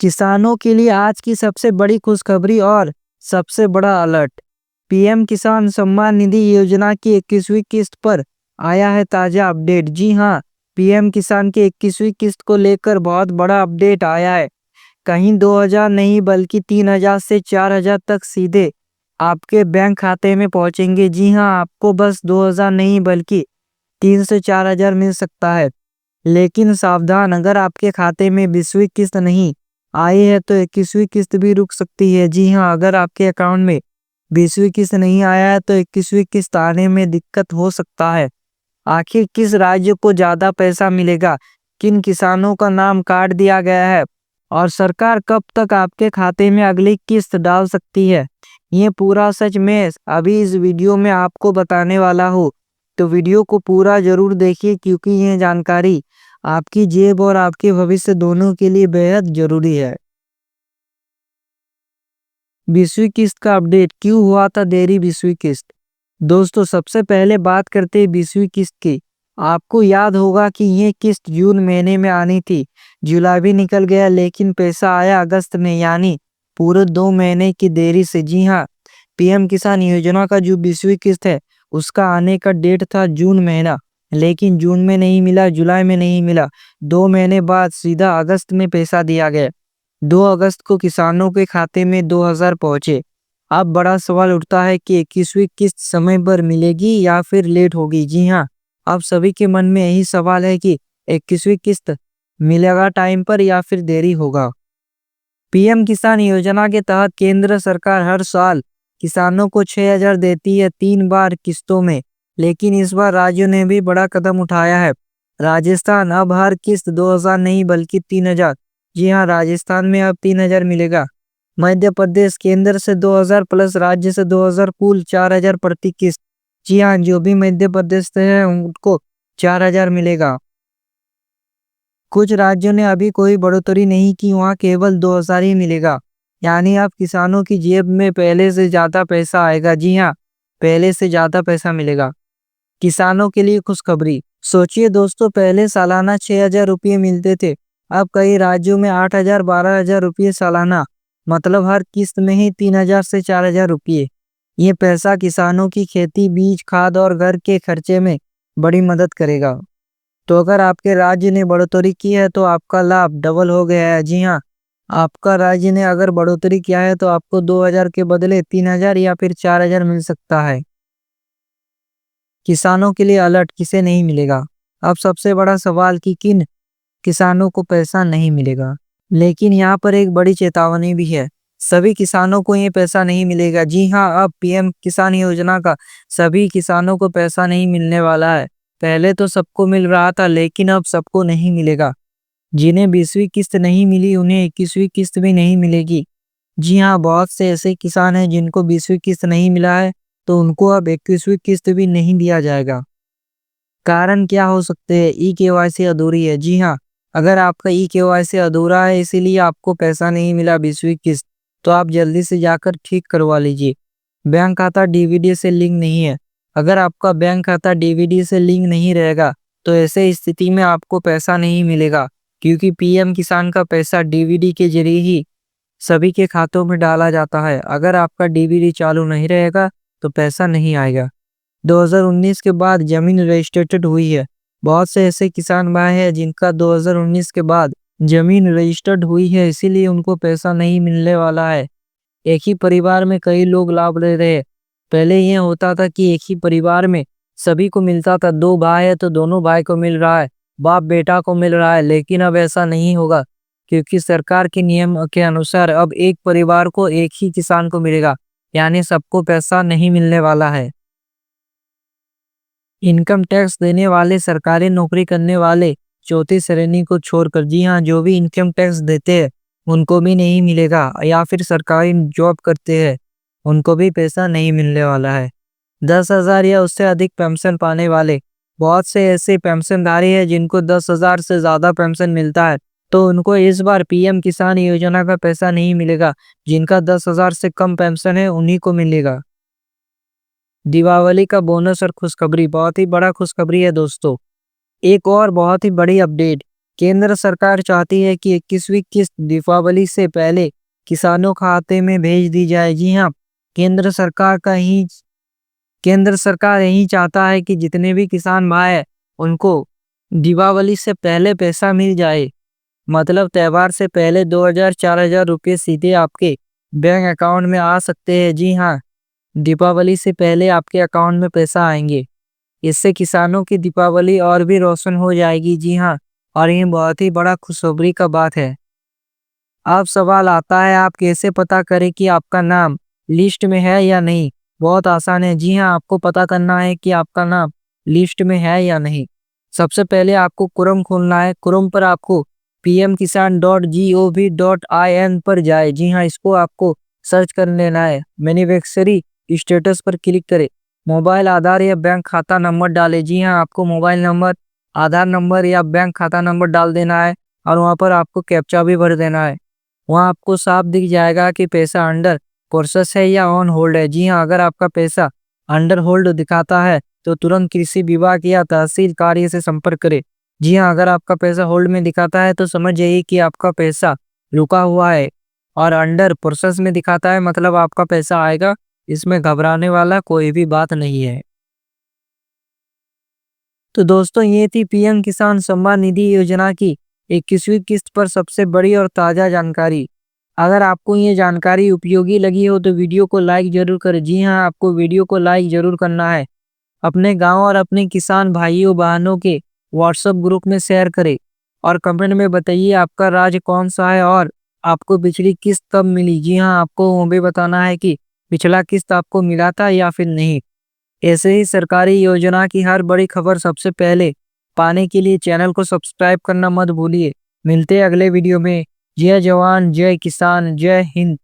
किसानों के लिए आज की सबसे बड़ी खुशखबरी और सबसे बड़ा अलर्ट। पीएम किसान सम्मान निधि योजना की 21वीं किस्त पर आया है ताज़ा अपडेट। जी हां, पीएम किसान की 21वीं किस्त को लेकर बहुत बड़ा अपडेट आया है। कहीं 2000 नहीं बल्कि 3000 से 4000 तक सीधे आपके बैंक खाते में पहुंचेंगे। जी हां, आपको बस 2000 नहीं बल्कि 3 से 4000 मिल सकता है। लेकिन सावधान, अगर आपके खाते में 20वीं किस्त नहीं आई है तो 21वीं किस्त भी रुक सकती है। जी हाँ, अगर आपके अकाउंट में 20वीं किस्त नहीं आया है तो 21वीं किस्त आने में दिक्कत हो सकता है। आखिर किस राज्य को ज़्यादा पैसा मिलेगा, किन किसानों का नाम काट दिया गया है और सरकार कब तक आपके खाते में अगली किस्त डाल सकती है, ये पूरा सच मैं अभी इस वीडियो में आपको बताने वाला हूँ। तो वीडियो को पूरा ज़रूर देखिए क्योंकि ये जानकारी आपकी जेब और आपके भविष्य दोनों के लिए बेहद ज़रूरी है। 20वीं किस्त का अपडेट, क्यों हुआ था देरी 20वीं किस्त? दोस्तों, सबसे पहले बात करते हैं 20वीं किस्त की। आपको याद होगा कि ये किस्त जून महीने में आनी थी। जुलाई भी निकल गया लेकिन पैसा आया अगस्त में, यानी पूरे 2 महीने की देरी से। जी हाँ, पीएम किसान योजना का जो 20वीं किस्त है उसका आने का डेट था जून महीना, लेकिन जून में नहीं मिला, जुलाई में नहीं मिला। 2 महीने बाद सीधा अगस्त में पैसा दिया गया। 2 अगस्त को किसानों के खाते में 2000 पहुंचे। अब बड़ा सवाल उठता है कि 21वीं किस्त समय पर मिलेगी या फिर लेट होगी। जी हाँ, अब सभी के मन में यही सवाल है कि 21वीं किस्त मिलेगा टाइम पर या फिर देरी होगा। पीएम किसान योजना के तहत केंद्र सरकार हर साल किसानों को 6000 देती है 3 बार किस्तों में, लेकिन इस बार राज्यों ने भी बड़ा कदम उठाया है। राजस्थान अब हर किस्त 2000 नहीं बल्कि 3000। जी हाँ, राजस्थान में अब 3000 मिलेगा। मध्य प्रदेश केंद्र से 2000 प्लस राज्य से 2000, कुल 4000 प्रति किस्त। जी हाँ, जो भी मध्य प्रदेश से है उनको 4000 मिलेगा। कुछ राज्यों ने अभी कोई बढ़ोतरी नहीं की, वहाँ केवल 2000 ही मिलेगा। यानी अब किसानों की जेब में पहले से ज़्यादा पैसा आएगा। जी हाँ, पहले से ज़्यादा पैसा मिलेगा। किसानों के लिए खुशखबरी। सोचिए दोस्तों, पहले सालाना 6000 रुपये मिलते थे, अब कई राज्यों में 8000 12000 रुपये सालाना, मतलब हर किस्त में ही 3000 से 4000 रुपये। ये पैसा किसानों की खेती, बीज, खाद और घर के खर्चे में बड़ी मदद करेगा। तो अगर आपके राज्य ने बढ़ोतरी की है तो आपका लाभ डबल हो गया है। जी हाँ, आपका राज्य ने अगर बढ़ोतरी किया है तो आपको 2000 के बदले 3000 या फिर 4000 मिल सकता है। किसानों के लिए अलर्ट, किसे नहीं मिलेगा? अब सबसे बड़ा सवाल कि किन किसानों को पैसा नहीं मिलेगा। लेकिन यहाँ पर एक बड़ी चेतावनी भी है, सभी किसानों को ये पैसा नहीं मिलेगा। जी हाँ, अब पीएम किसान योजना का सभी किसानों को पैसा नहीं मिलने वाला है। पहले तो सबको मिल रहा था लेकिन अब सबको नहीं मिलेगा। जिन्हें 20वीं किस्त नहीं मिली उन्हें 21वीं किस्त भी नहीं मिलेगी। जी हाँ, बहुत से ऐसे किसान हैं जिनको 20वीं किस्त नहीं मिला है तो उनको अब 21वीं किस्त भी नहीं दिया जाएगा। कारण क्या हो सकते हैं? ई केवाईसी अधूरी है। जी हाँ, अगर आपका ई केवाईसी अधूरा है इसीलिए आपको पैसा नहीं मिला 20वीं किस्त, तो आप जल्दी से जाकर ठीक करवा लीजिए। बैंक खाता डीवीडी से लिंक नहीं है। अगर आपका बैंक खाता डीवीडी से लिंक नहीं रहेगा तो ऐसे स्थिति में आपको पैसा नहीं मिलेगा, क्योंकि पीएम किसान का पैसा डीवीडी के जरिए ही सभी के खातों में डाला जाता है। अगर आपका डीवीडी चालू नहीं रहेगा तो पैसा नहीं आएगा। 2019 के बाद जमीन रजिस्ट्रेटेड हुई है। बहुत से ऐसे किसान भाई हैं जिनका 2019 के बाद जमीन रजिस्टर्ड हुई है, इसीलिए उनको पैसा नहीं मिलने वाला है। एक ही परिवार में कई लोग लाभ ले रहे हैं। पहले ये होता था कि एक ही परिवार में सभी को मिलता था, 2 भाई है तो दोनों भाई को मिल रहा है, बाप बेटा को मिल रहा है, लेकिन अब ऐसा नहीं होगा क्योंकि सरकार के नियम के अनुसार अब एक परिवार को एक ही किसान को मिलेगा, यानी सबको पैसा नहीं मिलने वाला है। इनकम टैक्स देने वाले, सरकारी नौकरी करने वाले, चौथी श्रेणी को छोड़कर, जी हाँ, जो भी इनकम टैक्स देते हैं उनको भी नहीं मिलेगा, या फिर सरकारी जॉब करते हैं उनको भी पैसा नहीं मिलने वाला है। 10,000 या उससे अधिक पेंशन पाने वाले, बहुत से ऐसे पेंशनधारी हैं जिनको 10,000 से ज़्यादा पेंशन मिलता है, तो उनको इस बार पीएम किसान योजना का पैसा नहीं मिलेगा। जिनका 10,000 से कम पेंशन है उन्हीं को मिलेगा। दीपावली का बोनस और खुशखबरी, बहुत ही बड़ा खुशखबरी है दोस्तों। एक और बहुत ही बड़ी अपडेट, केंद्र सरकार चाहती है कि 21वीं किस्त दीपावली से पहले किसानों खाते में भेज दी जाए। जी हाँ, केंद्र सरकार यही चाहता है कि जितने भी किसान भाई हैं उनको दीपावली से पहले पैसा मिल जाए। मतलब त्योहार से पहले 2000-4000 रुपये सीधे आपके बैंक अकाउंट में आ सकते हैं। जी हाँ, दीपावली से पहले आपके अकाउंट में पैसा आएंगे। इससे किसानों की दीपावली और भी रोशन हो जाएगी। जी हाँ, और ये बहुत ही बड़ा खुशखबरी का बात है। अब सवाल आता है, आप कैसे पता करें कि आपका नाम लिस्ट में है या नहीं? बहुत आसान है। जी हाँ, आपको पता करना है कि आपका नाम लिस्ट में है या नहीं। सबसे पहले आपको क्रोम खोलना है। क्रोम पर आपको pmkisan.gov.in पर जाए। जी हाँ, इसको आपको सर्च कर लेना है। बेनिफिशियरी स्टेटस पर क्लिक करें। मोबाइल, आधार या बैंक खाता नंबर डालें। जी हाँ, आपको मोबाइल नंबर, आधार नंबर या बैंक खाता नंबर डाल देना है और वहाँ पर आपको कैप्चा भी भर देना है। वहाँ आपको साफ दिख जाएगा कि पैसा अंडर प्रोसेस है या ऑन होल्ड है। जी हाँ, अगर आपका पैसा अंडर होल्ड दिखाता है तो तुरंत कृषि विभाग या तहसील कार्य से संपर्क करें। जी हाँ, अगर आपका पैसा होल्ड में दिखाता है तो समझ जाइए कि आपका पैसा रुका हुआ है, और अंडर प्रोसेस में दिखाता है मतलब आपका पैसा आएगा। इसमें घबराने वाला कोई भी बात नहीं है। तो दोस्तों, ये थी पीएम किसान सम्मान निधि योजना की 21वीं किस्त पर सबसे बड़ी और ताज़ा जानकारी। अगर आपको ये जानकारी उपयोगी लगी हो तो वीडियो को लाइक जरूर करें। जी हाँ, आपको वीडियो को लाइक जरूर करना है। अपने गांव और अपने किसान भाइयों बहनों के व्हाट्सएप ग्रुप में शेयर करें और कमेंट में बताइए आपका राज्य कौन सा है और आपको पिछली किस्त कब मिली। जी हाँ, आपको वो भी बताना है कि पिछला किस्त आपको मिला था या फिर नहीं। ऐसे ही सरकारी योजना की हर बड़ी खबर सबसे पहले पाने के लिए चैनल को सब्सक्राइब करना मत भूलिए। मिलते हैं अगले वीडियो में। जय जवान, जय किसान, जय हिंद।